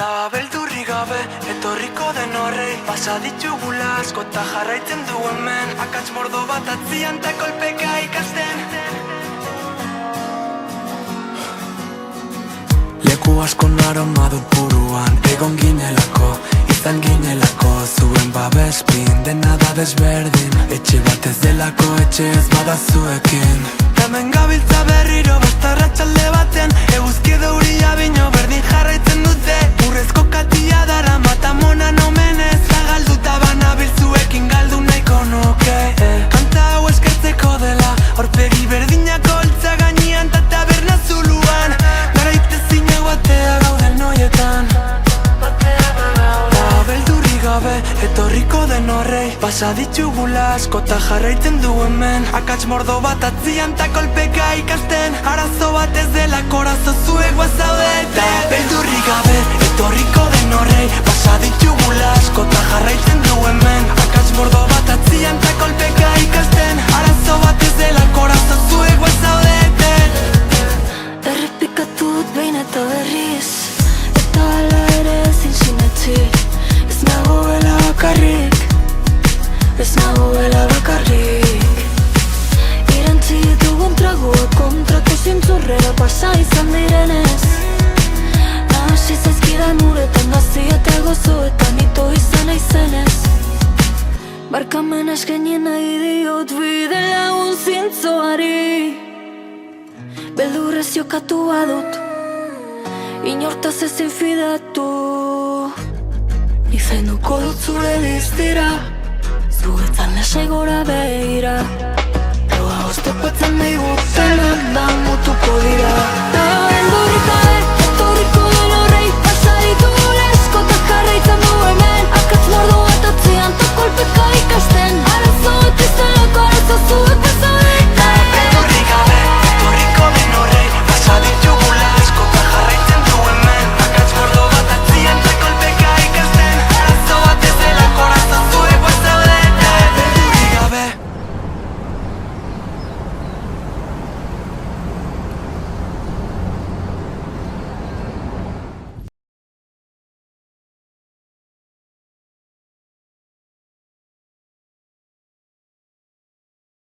Ta beldurri gabe, etorriko den horrei Pasa ditugula asko ta jarraitzen du hemen Akats mordo bat atzian ta kolpeka ikasten Leku asko naroma dut buruan Egon ginelako, izan ginelako Zuen babespin, dena da desberdin Etxe bat ez delako, etxe ez bada zuekin Hemen gabiltza berriro, bastarra txalde baten Eguzki deuria bino berdin jarraitzen dute Urrezko katia dara mata mona nomenez Zagalduta banabil zuekin galdu nahiko nuke Kanta hau eskertzeko dela, aurpegi berdinak holtza gainean Ta taberna zuluan, garaite zine batea gauden noietan Ta beldurri gabe, etorriko den horrei Pasa ditugula asko ta jarraitzen du hemen Akats mordo bat atzian ta kolpeka ikasten Arazo bat ez dela korazo zuek guazaudete Ta beldurri gabe, etorriko den horrei Pasa ditugula asko ta jarraitzen du hemen Akats mordo bat atzian ta kolpeka ikasten Arazo bat ez dela korazo zuek guazaudete Errepikatu dut behin eta berriz Eta ala ere ezin sinetsi Ez nagoela bakarrik Ez nagoela bakarrik Irantzi ditugun tragoak kontrako zintzurrera pasa izan direnez Nahasi zaizkidan uretan gazia eta gozoetan ito izan aizenez Barkamen eskenien nahi diot bide lagun zintzoari Beldurrez jokatu badut Inortaz ezin fidatu Izenduko dut zure diztira Zuetzan lasai gora behira Proa oztopatzen diguten da